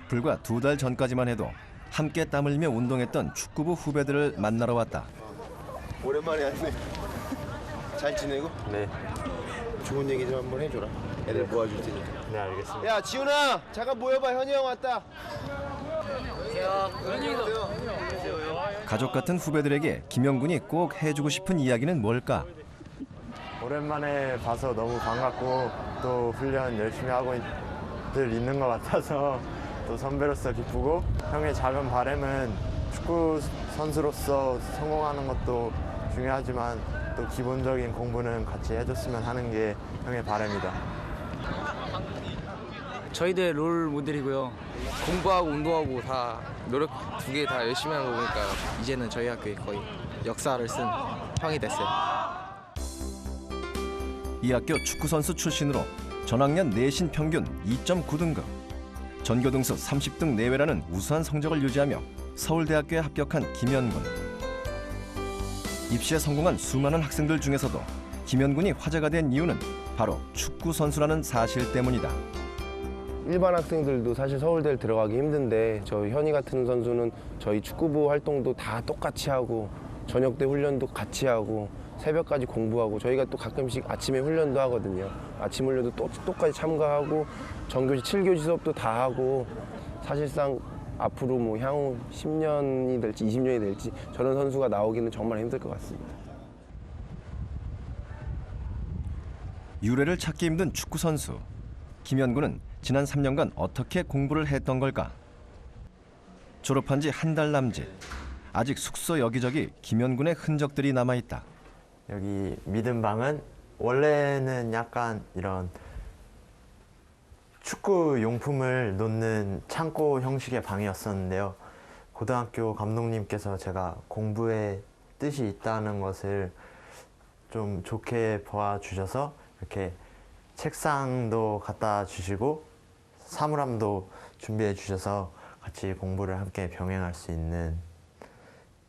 불과 2달 전까지만 해도 함께 땀 흘리며 운동했던 축구부 후배들을 만나러 왔다. 오랜만에 왔네. 잘 지내고? 네. 좋은 얘기 좀 한번 해줘라. 애들 모아줄 테니까. 네, 알겠습니다. 야, 지훈아, 잠깐 모여봐. 현이 형 왔다. 가족 같은 후배들에게 김영군이 꼭 해주고 싶은 이야기는 뭘까? 오랜만에 봐서 너무 반갑고 또 훈련 열심히 하고 있는 것 같아서 또 선배로서 기쁘고, 형의 작은 바람은 축구 선수로서 성공하는 것도 중요하지만 또 기본적인 공부는 같이 해줬으면 하는 게 형의 바람이다. 저희들 롤 모델이고요. 공부하고 운동하고 다 노력 2개 다 열심히 하는 거 보니까 이제는 저희 학교에 거의 역사를 쓴 형이 됐어요. 이 학교 축구선수 출신으로 전학년 내신 평균 2.9등급, 전교등수 30등 내외라는 우수한 성적을 유지하며 서울대학교에 합격한 김현군. 입시에 성공한 수많은 학생들 중에서도 김현군이 화제가 된 이유는 바로 축구선수라는 사실 때문이다. 일반 학생들도 사실 서울대를 들어가기 힘든데 저희 현이 같은 선수는 저희 축구부 활동도 다 똑같이 하고 저녁 때 훈련도 같이 하고 새벽까지 공부하고 저희가 또 가끔씩 아침에 훈련도 하거든요. 아침 훈련도 또 똑같이 참가하고 정교시 7교시 수업도 다 하고 사실상 앞으로 뭐 향후 10년이 될지 20년이 될지 저런 선수가 나오기는 정말 힘들 것 같습니다. 유래를 찾기 힘든 축구선수. 김현군은 지난 3년간 어떻게 공부를 했던 걸까? 졸업한 지 한 달 남짓. 아직 숙소 여기저기 김현군의 흔적들이 남아있다. 여기 믿음방은 원래는 약간 이런 축구 용품을 놓는 창고 형식의 방이었었는데요. 고등학교 감독님께서 제가 공부에 뜻이 있다는 것을 좀 좋게 봐주셔서 이렇게 책상도 갖다 주시고 사물함도 준비해 주셔서 같이 공부를 함께 병행할 수 있는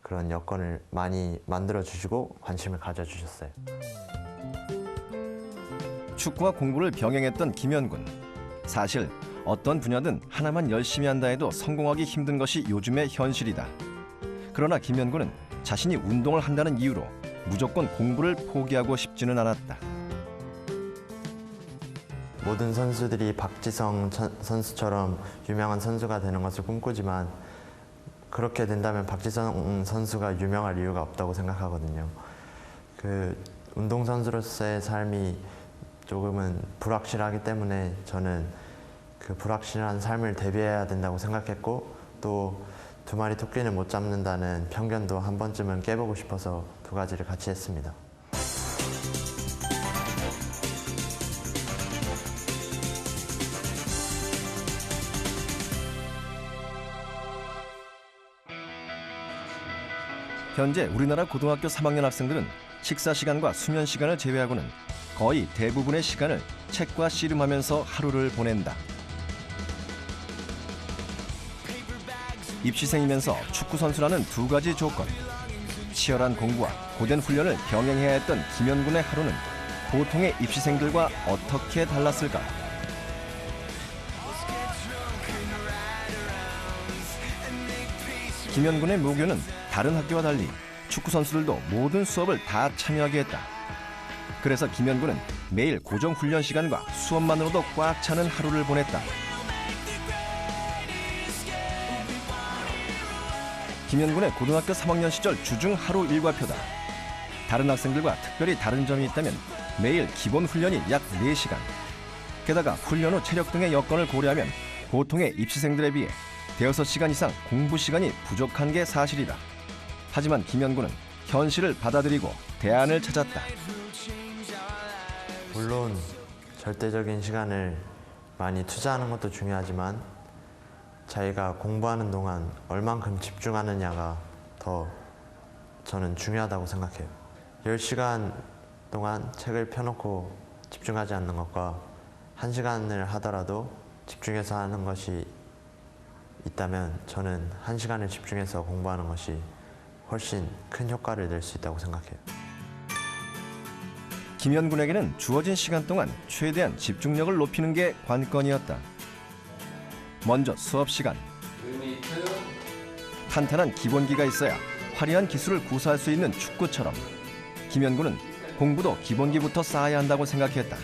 그런 여건을 많이 만들어 주시고 관심을 가져 주셨어요. 축구와 공부를 병행했던 김현군. 사실 어떤 분야든 하나만 열심히 한다 해도 성공하기 힘든 것이 요즘의 현실이다. 그러나 김현군은 자신이 운동을 한다는 이유로 무조건 공부를 포기하고 싶지는 않았다. 모든 선수들이 박지성 선수처럼 유명한 선수가 되는 것을 꿈꾸지만 그렇게 된다면 박지성 선수가 유명할 이유가 없다고 생각하거든요. 그 운동선수로서의 삶이 조금은 불확실하기 때문에 저는 그 불확실한 삶을 대비해야 된다고 생각했고, 또 2마리 토끼는 못 잡는다는 편견도 한 번쯤은 깨보고 싶어서 2가지를 같이 했습니다. 현재 우리나라 고등학교 3학년 학생들은 식사 시간과 수면 시간을 제외하고는 거의 대부분의 시간을 책과 씨름하면서 하루를 보낸다. 입시생이면서 축구선수라는 2가지 조건, 치열한 공부와 고된 훈련을 병행해야 했던 김현군의 하루는 보통의 입시생들과 어떻게 달랐을까? 김현군의 모교는 다른 학교와 달리 축구선수들도 모든 수업을 다 참여하게 했다. 그래서 김현군은 매일 고정 훈련 시간과 수업만으로도 꽉 차는 하루를 보냈다. 김현군의 고등학교 3학년 시절 주중 하루 일과표다. 다른 학생들과 특별히 다른 점이 있다면 매일 기본 훈련이 약 4시간. 게다가 훈련 후 체력 등의 여건을 고려하면 보통의 입시생들에 비해 대여섯 시간 이상 공부 시간이 부족한 게 사실이다. 하지만 김현군은 현실을 받아들이고 대안을 찾았다. 물론 절대적인 시간을 많이 투자하는 것도 중요하지만 자기가 공부하는 동안 얼만큼 집중하느냐가 더 저는 중요하다고 생각해요. 10시간 동안 책을 펴놓고 집중하지 않는 것과 1시간을 하더라도 집중해서 하는 것이 있다면 저는 1시간을 집중해서 공부하는 것이 훨씬 큰 효과를 낼 수 있다고 생각해요. 김현군에게는 주어진 시간 동안 최대한 집중력을 높이는 게 관건이었다. 먼저 수업 시간. 탄탄한 기본기가 있어야 화려한 기술을 구사할 수 있는 축구처럼 김현구는 공부도 기본기부터 쌓아야 한다고 생각했다.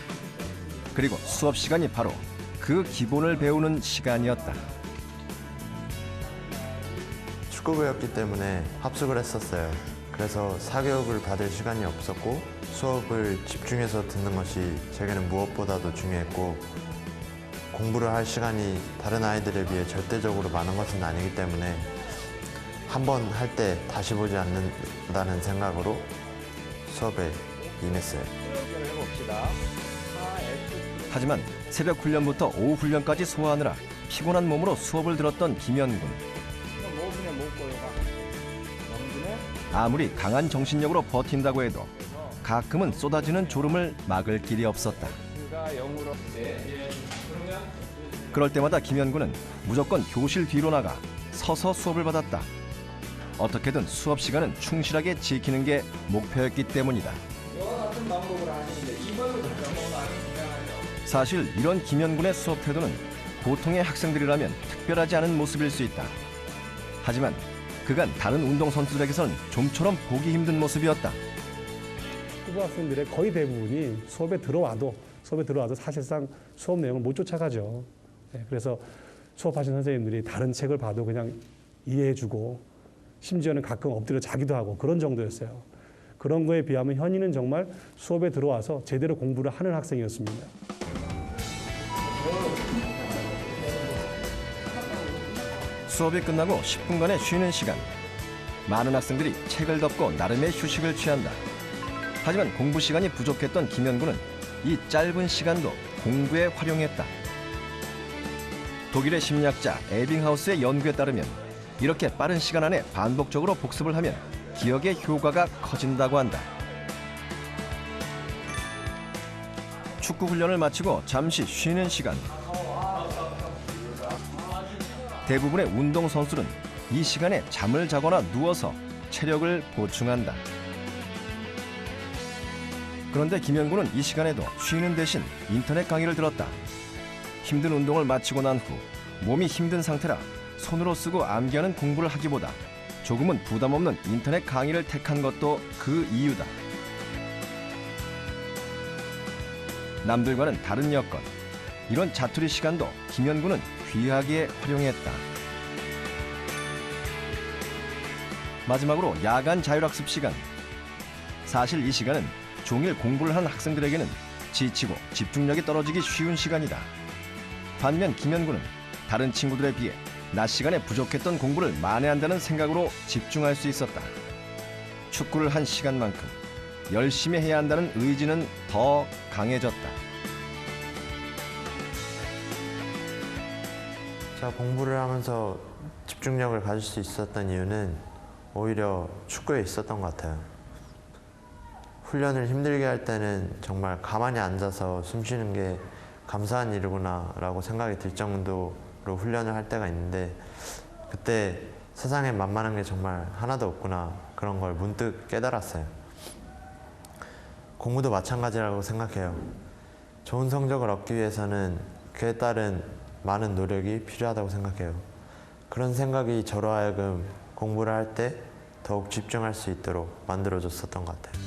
그리고 수업 시간이 바로 그 기본을 배우는 시간이었다. 축구부였기 때문에 합숙을 했었어요. 그래서 사교육을 받을 시간이 없었고 수업을 집중해서 듣는 것이 제게는 무엇보다도 중요했고, 공부를 할 시간이 다른 아이들에 비해 절대적으로 많은 것은 아니기 때문에 한 번 할 때 다시 보지 않는다는 생각으로 수업에 임했어요. 하지만 새벽 훈련부터 오후 훈련까지 소화하느라 피곤한 몸으로 수업을 들었던 김현군. 아무리 강한 정신력으로 버틴다고 해도 가끔은 쏟아지는 졸음을 막을 길이 없었다. 그럴 때마다 김현군은 무조건 교실 뒤로 나가 서서 수업을 받았다. 어떻게든 수업 시간은 충실하게 지키는 게 목표였기 때문이다. 사실 이런 김현군의 수업 태도는 보통의 학생들이라면 특별하지 않은 모습일 수 있다. 하지만 그간 다른 운동선수들에게서는 좀처럼 보기 힘든 모습이었다. 후보 학생들의 거의 대부분이 수업에 들어와도 사실상 수업 내용을 못 쫓아가죠. 그래서 수업하신 선생님들이 다른 책을 봐도 그냥 이해해주고 심지어는 가끔 엎드려 자기도 하고 그런 정도였어요. 그런 거에 비하면 현이는 정말 수업에 들어와서 제대로 공부를 하는 학생이었습니다. 수업이 끝나고 10분간의 쉬는 시간. 많은 학생들이 책을 덮고 나름의 휴식을 취한다. 하지만 공부 시간이 부족했던 김현구는 이 짧은 시간도 공부에 활용했다. 독일의 심리학자 에빙하우스의 연구에 따르면 이렇게 빠른 시간 안에 반복적으로 복습을 하면 기억의 효과가 커진다고 한다. 축구 훈련을 마치고 잠시 쉬는 시간. 대부분의 운동선수는 이 시간에 잠을 자거나 누워서 체력을 보충한다. 그런데 김현구는 이 시간에도 쉬는 대신 인터넷 강의를 들었다. 힘든 운동을 마치고 난 후 몸이 힘든 상태라 손으로 쓰고 암기하는 공부를 하기보다 조금은 부담 없는 인터넷 강의를 택한 것도 그 이유다. 남들과는 다른 여건, 이런 자투리 시간도 김현구는 귀하게 활용했다. 마지막으로 야간 자율학습 시간. 사실 이 시간은 종일 공부를 한 학생들에게는 지치고 집중력이 떨어지기 쉬운 시간이다. 반면 김현구는 다른 친구들에 비해 낮 시간에 부족했던 공부를 만회한다는 생각으로 집중할 수 있었다. 축구를 한 시간만큼 열심히 해야 한다는 의지는 더 강해졌다. 제가 공부를 하면서 집중력을 가질 수 있었던 이유는 오히려 축구에 있었던 것 같아요. 훈련을 힘들게 할 때는 정말 가만히 앉아서 숨 쉬는 게 감사한 일이구나 라고 생각이 들 정도로 훈련을 할 때가 있는데, 그때 세상에 만만한 게 정말 하나도 없구나, 그런 걸 문득 깨달았어요. 공부도 마찬가지라고 생각해요. 좋은 성적을 얻기 위해서는 그에 따른 많은 노력이 필요하다고 생각해요. 그런 생각이 저로 하여금 공부를 할 때 더욱 집중할 수 있도록 만들어줬었던 것 같아요.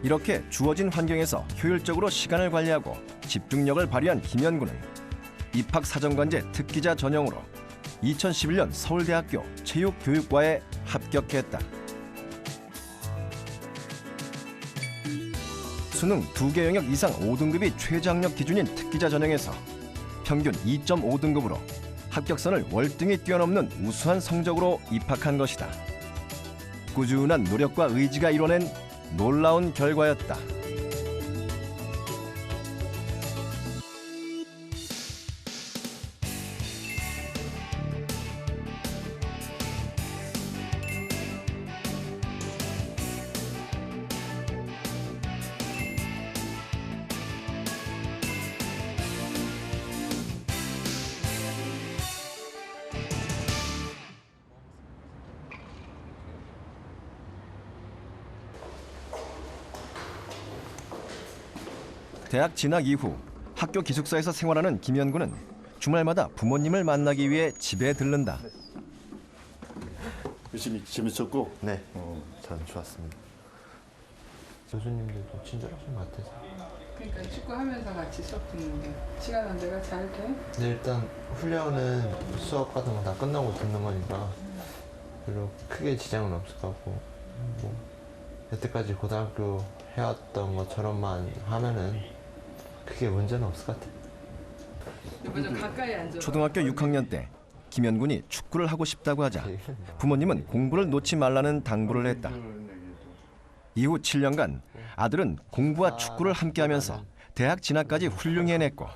이렇게 주어진 환경에서 효율적으로 시간을 관리하고 집중력을 발휘한 김현구는 입학사정관제 특기자 전형으로 2011년 서울대학교 체육교육과에 합격했다. 수능 2개 영역 이상 5등급이 최저학력 기준인 특기자 전형에서 평균 2.5등급으로 합격선을 월등히 뛰어넘는 우수한 성적으로 입학한 것이다. 꾸준한 노력과 의지가 이뤄낸 놀라운 결과였다. 대학 진학 이후 학교 기숙사에서 생활하는 김현구는 주말마다 부모님을 만나기 위해 집에 들른다. 열심히 재밌었고. 네, 전 좋았습니다. 교수님들도 친절하신 것 같아서. 그러니까 축구하면서 같이 수업 듣는 게 시간 언제가 잘 돼? 근데 일단 훈련은 수업 같은 거 다 끝나고 듣는 거니까 별로 크게 지장은 없을 것 같고, 뭐 여태까지 고등학교 해왔던 것처럼만 하면은 크게 문제는 없을 것 같아요. 이거 좀 가까이 앉아. 초등학교 6학년 때 김현군이 축구를 하고 싶다고 하자 부모님은 공부를 놓지 말라는 당부를 했다. 이후 7년간 아들은 공부와 축구를 함께하면서 대학 진학까지 훌륭히 해냈고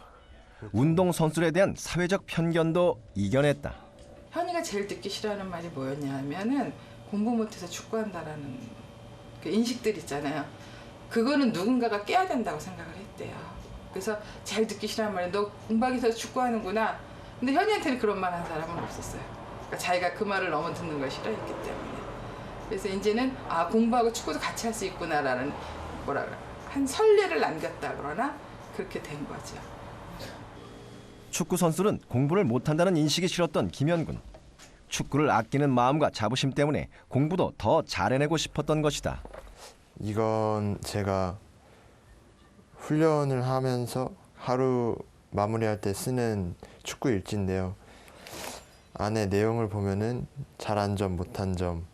운동선수에 대한 사회적 편견도 이겨냈다. 현이가 제일 듣기 싫어하는 말이 뭐였냐 하면은 공부 못해서 축구한다라는 그 인식들 있잖아요. 그거는 누군가가 깨야 된다고 생각을 했대요. 그래서 제일 듣기 싫어하는 말이 너 공부하기 위해서 축구하는구나. 근데 현이한테는 그런 말 한 사람은 없었어요. 그러니까 자기가 그 말을 너무 듣는 걸 싫어했기 때문에. 그래서 이제는 아 공부하고 축구도 같이 할 수 있구나라는 뭐라 그래 한 선례를 남겼다 그러나 그렇게 된 거죠. 축구 선수는 공부를 못한다는 인식이 싫었던 김현군. 축구를 아끼는 마음과 자부심 때문에 공부도 더 잘해내고 싶었던 것이다. 이건 제가 훈련을 하면서 하루 마무리할 때 쓰는 축구 일지인데요. 안에 내용을 보면은 잘한 점, 못한 점,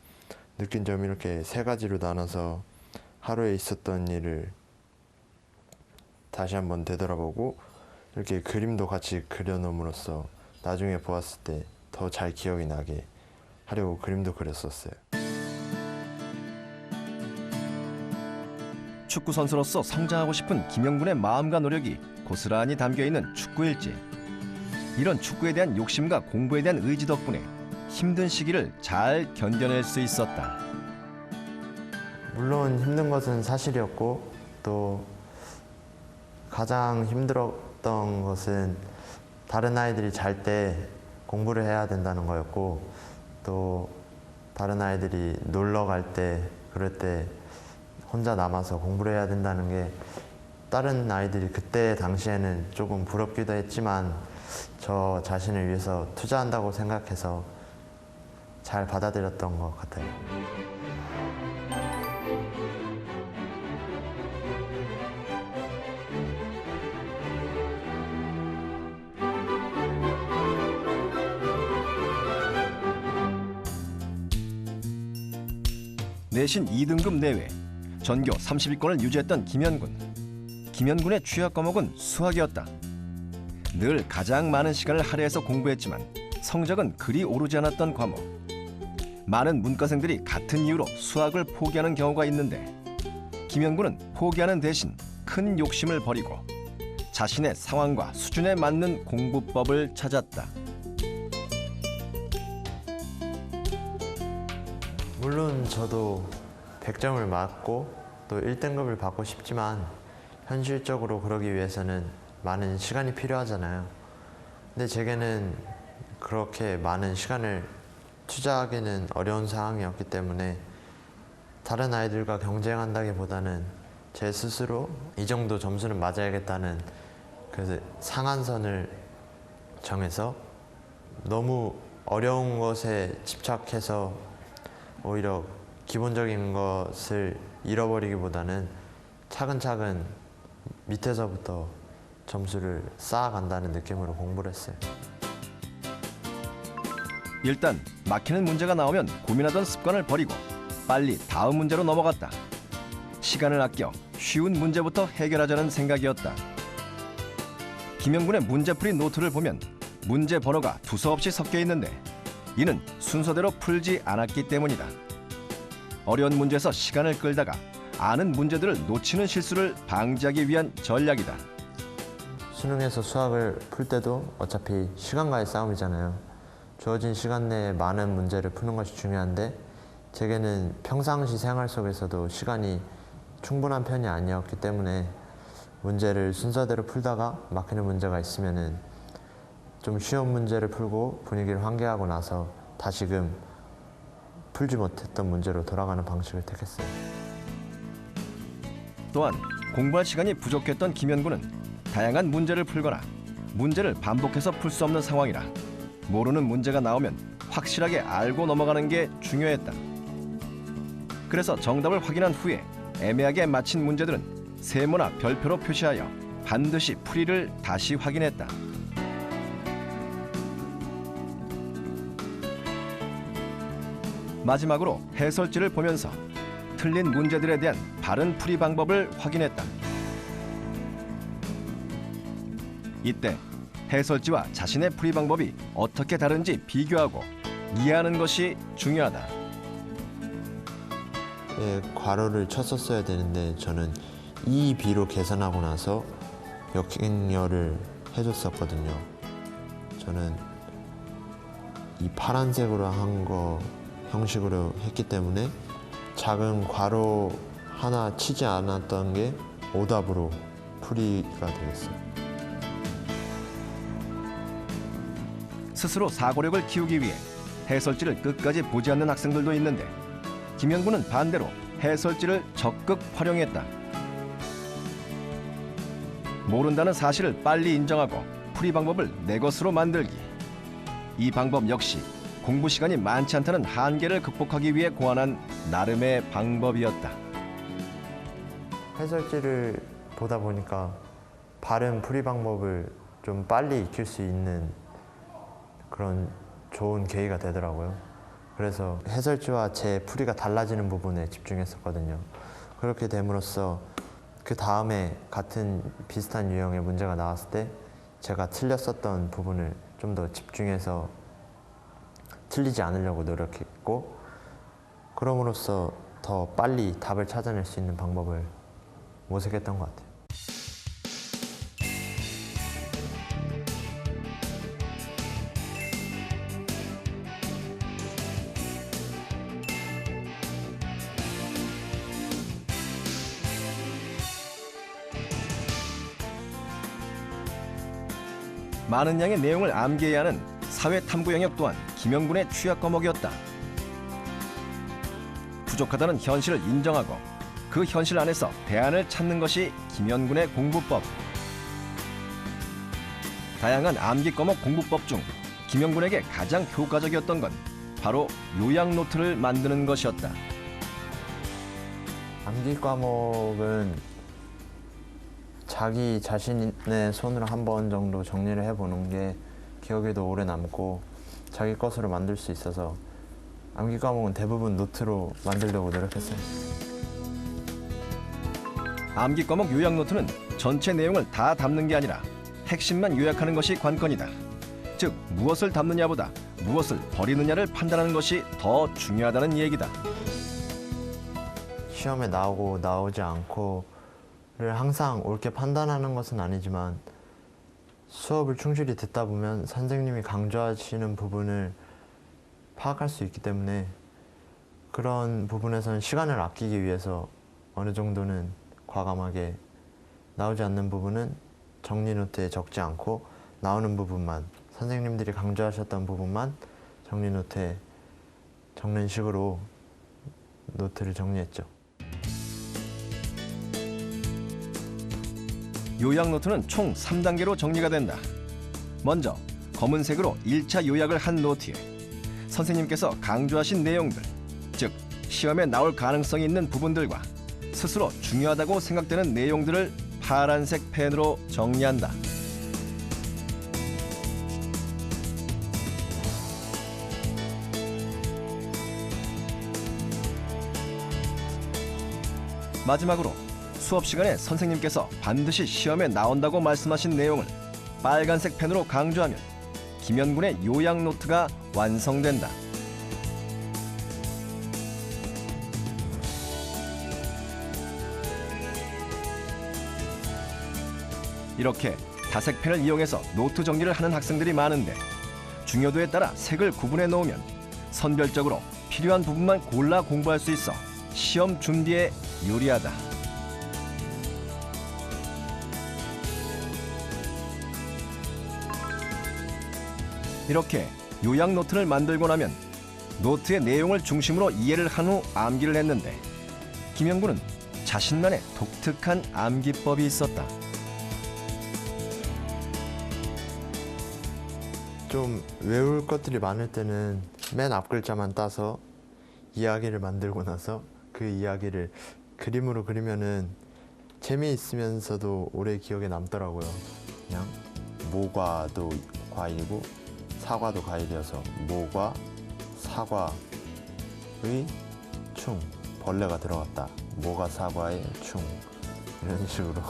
느낀 점 이렇게 세 가지로 나눠서 하루에 있었던 일을 다시 한번 되돌아보고 이렇게 그림도 같이 그려놓음으로써 나중에 보았을 때 더 잘 기억이 나게 하려고 그림도 그렸었어요. 축구 선수로서 성장하고 싶은 김현군의 마음과 노력이 고스란히 담겨있는 축구 일지. 이런 축구에 대한 욕심과 공부에 대한 의지 덕분에 힘든 시기를 잘 견뎌낼 수 있었다. 물론 힘든 것은 사실이었고 또 가장 힘들었던 것은 다른 아이들이 잘 때 공부를 해야 된다는 거였고 또 다른 아이들이 놀러 갈 때 그럴 때 혼자 남아서 공부를 해야 된다는 게 다른 아이들이 그때 당시에는 조금 부럽기도 했지만 저 자신을 위해서 투자한다고 생각해서 잘 받아들였던 것 같아요. 내신 2등급 내외, 전교 30위권을 유지했던 김현군. 김현군의 취약 과목은 수학이었다. 늘 가장 많은 시간을 할애해서 공부했지만 성적은 그리 오르지 않았던 과목. 많은 문과생들이 같은 이유로 수학을 포기하는 경우가 있는데 김현군은 포기하는 대신 큰 욕심을 버리고 자신의 상황과 수준에 맞는 공부법을 찾았다. 물론 저도 100점을 맞고 또 1등급을 받고 싶지만 현실적으로 그러기 위해서는 많은 시간이 필요하잖아요. 근데 제게는 그렇게 많은 시간을 투자하기는 어려운 상황이었기 때문에 다른 아이들과 경쟁한다기보다는 제 스스로 이 정도 점수는 맞아야겠다는 그 상한선을 정해서 너무 어려운 것에 집착해서 오히려 기본적인 것을 잃어버리기보다는 차근차근 밑에서부터 점수를 쌓아간다는 느낌으로 공부를 했어요. 일단 막히는 문제가 나오면 고민하던 습관을 버리고 빨리 다음 문제로 넘어갔다. 시간을 아껴 쉬운 문제부터 해결하자는 생각이었다. 김현군의 문제풀이 노트를 보면 문제 번호가 두서없이 섞여 있는데 이는 순서대로 풀지 않았기 때문이다. 어려운 문제에서 시간을 끌다가 아는 문제들을 놓치는 실수를 방지하기 위한 전략이다. 수능에서 수학을 풀 때도 어차피 시간과의 싸움이잖아요. 주어진 시간 내에 많은 문제를 푸는 것이 중요한데 제게는 평상시 생활 속에서도 시간이 충분한 편이 아니었기 때문에 문제를 순서대로 풀다가 막히는 문제가 있으면은 좀 쉬운 문제를 풀고 분위기를 환기하고 나서 다시금 풀지 못했던 문제로 돌아가는 방식을 택했어요. 또한 공부할 시간이 부족했던 김현군은 다양한 문제를 풀거나 문제를 반복해서 풀 수 없는 상황이라 모르는 문제가 나오면 확실하게 알고 넘어가는 게 중요했다. 그래서 정답을 확인한 후에 애매하게 맞힌 문제들은 세모나 별표로 표시하여 반드시 풀이를 다시 확인했다. 마지막으로 해설지를 보면서 틀린 문제들에 대한 바른 풀이 방법을 확인했다. 이때 해설지와 자신의 풀이 방법이 어떻게 다른지 비교하고 이해하는 것이 중요하다. 예, 괄호를 쳤었어야 되는데 저는 E, B로 계산하고 나서 역행열을 해줬었거든요. 저는 이 파란색으로 한 거 형식으로 했기 때문에 작은 괄호 하나 치지 않았던 게 오답으로 풀이가 되겠어요. 스스로 사고력을 키우기 위해 해설지를 끝까지 보지 않는 학생들도 있는데 김영구는 반대로 해설지를 적극 활용했다. 모른다는 사실을 빨리 인정하고 풀이 방법을 내 것으로 만들기. 이 방법 역시 공부 시간이 많지 않다는 한계를 극복하기 위해 고안한 나름의 방법이었다. 해설지를 보다 보니까 바른 풀이 방법을 좀 빨리 익힐 수 있는 그런 좋은 계기가 되더라고요. 그래서 해설지와 제 풀이가 달라지는 부분에 집중했었거든요. 그렇게 됨으로써 그 다음에 같은 비슷한 유형의 문제가 나왔을 때 제가 틀렸었던 부분을 좀 더 집중해서 틀리지 않으려고 노력했고, 그럼으로써 더 빨리 답을 찾아낼 수 있는 방법을 모색했던 것 같아요. 많은 양의 내용을 암기해야 하는 사회탐구 영역 또한 김영군의 취약 과목이었다. 부족하다는 현실을 인정하고 그 현실 안에서 대안을 찾는 것이 김영군의 공부법. 다양한 암기 과목 공부법 중 김영군에게 가장 효과적이었던 건 바로 요약 노트를 만드는 것이었다. 암기 과목은 자기 자신의 손으로 한 번 정도 정리를 해보는 게 기억에도 오래 남고 자기 것으로 만들 수 있어서 암기 과목은 대부분 노트로 만들려고 노력했어요. 암기 과목 요약 노트는 전체 내용을 다 담는 게 아니라 핵심만 요약하는 것이 관건이다. 즉 무엇을 담느냐보다 무엇을 버리느냐를 판단하는 것이 더 중요하다는 얘기다. 시험에 나오고 나오지 않고를 항상 옳게 판단하는 것은 아니지만 수업을 충실히 듣다 보면 선생님이 강조하시는 부분을 파악할 수 있기 때문에 그런 부분에서는 시간을 아끼기 위해서 어느 정도는 과감하게 나오지 않는 부분은 정리 노트에 적지 않고 나오는 부분만, 선생님들이 강조하셨던 부분만 정리 노트에 적는 식으로 노트를 정리했죠. 요약 노트는 총 3단계로 정리가 된다. 먼저 검은색으로 1차 요약을 한 노트에 선생님께서 강조하신 내용들, 즉 시험에 나올 가능성이 있는 부분들과 스스로 중요하다고 생각되는 내용들을 파란색 펜으로 정리한다. 마지막으로 수업 시간에 선생님께서 반드시 시험에 나온다고 말씀하신 내용을 빨간색 펜으로 강조하면 김영군의 요약 노트가 완성된다. 이렇게 다색 펜을 이용해서 노트 정리를 하는 학생들이 많은데 중요도에 따라 색을 구분해 놓으면 선별적으로 필요한 부분만 골라 공부할 수 있어 시험 준비에 유리하다. 이렇게 요약 노트를 만들고 나면 노트의 내용을 중심으로 이해를 한 후 암기를 했는데 김영군은 자신만의 독특한 암기법이 있었다. 좀 외울 것들이 많을 때는 맨 앞 글자만 따서 이야기를 만들고 나서 그 이야기를 그림으로 그리면은 재미있으면서도 오래 기억에 남더라고요. 그냥 모과도 과일이고 사과도 과일이어서 모과, 사과의 충, 벌레가 들어갔다. 모과, 사과의 충. 이런 식으로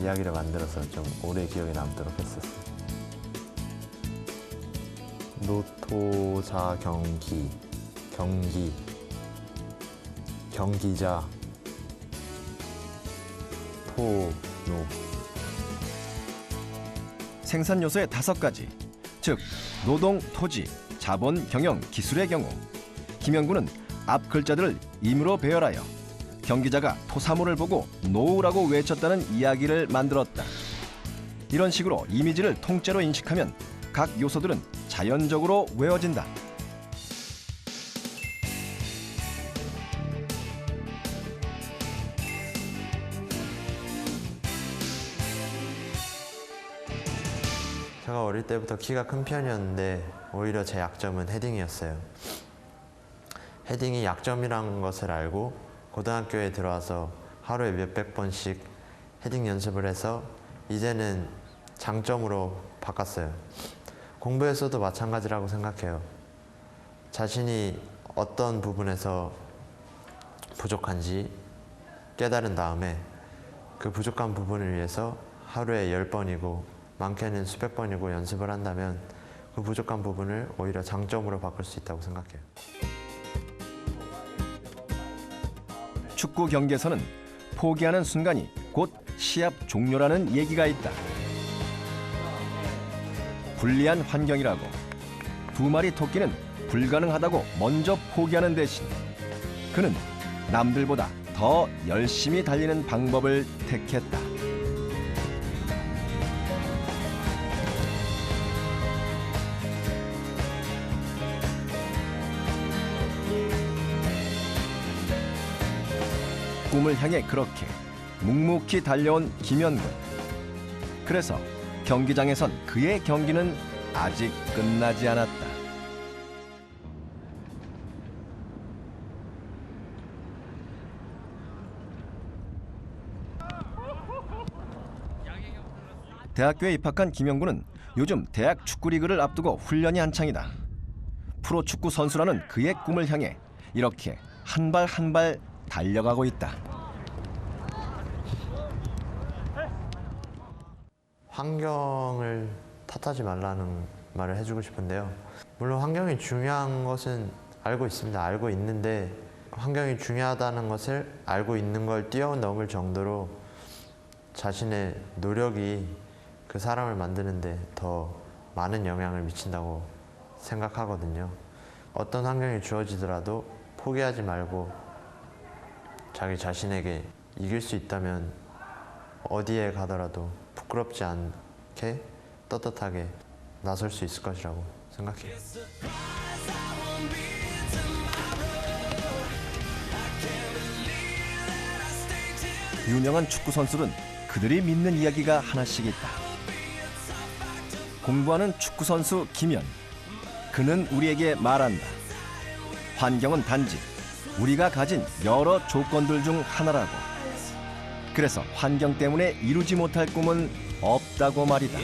이야기를 만들어서 좀 오래 기억에 남도록 했었어요. 노토사 경기, 경기자, 토노. 생산 요소의 5가지, 즉 노동, 토지, 자본, 경영, 기술의 경우 김영구는 앞 글자들을 임으로 배열하여 경기자가 토사물을 보고 노우라고 외쳤다는 이야기를 만들었다. 이런 식으로 이미지를 통째로 인식하면 각 요소들은 자연적으로 외워진다. 제가 어릴 때부터 키가 큰 편이었는데 오히려 제 약점은 헤딩이었어요. 헤딩이 약점이라는 것을 알고 고등학교에 들어와서 하루에 몇백 번씩 헤딩 연습을 해서 이제는 장점으로 바꿨어요. 공부에서도 마찬가지라고 생각해요. 자신이 어떤 부분에서 부족한지 깨달은 다음에 그 부족한 부분을 위해서 하루에 10번이고 많게는 수백 번이고 연습을 한다면 그 부족한 부분을 오히려 장점으로 바꿀 수 있다고 생각해요. 축구 경기에서는 포기하는 순간이 곧 시합 종료라는 얘기가 있다. 불리한 환경이라고 두 마리 토끼는 불가능하다고 먼저 포기하는 대신 그는 남들보다 더 열심히 달리는 방법을 택했다. 꿈을 향해 그렇게 묵묵히 달려온 김현군. 그래서 경기장에선 그의 경기는 아직 끝나지 않았다. 대학교에 입학한 김영구는 요즘 대학 축구리그를 앞두고 훈련이 한창이다. 프로축구 선수라는 그의 꿈을 향해 이렇게 한 발 한 발 달려가고 있다. 환경을 탓하지 말라는 말을 해주고 싶은데요. 물론 환경이 중요한 것은 알고 있습니다. 알고 있는데 환경이 중요하다는 것을 알고 있는 걸 뛰어넘을 정도로 자신의 노력이 그 사람을 만드는데 더 많은 영향을 미친다고 생각하거든요. 어떤 환경이 주어지더라도 포기하지 말고 자기 자신에게 이길 수 있다면 어디에 가더라도 부끄럽지 않게 떳떳하게 나설 수 있을 것이라고 생각해요. 유명한 축구 선수는 그들이 믿는 이야기가 하나씩 있다. 공부하는 축구 선수 김현. 그는 우리에게 말한다. 환경은 단지 우리가 가진 여러 조건들 중 하나라고. 그래서 환경 때문에 이루지 못할 꿈은 없다고 말이다.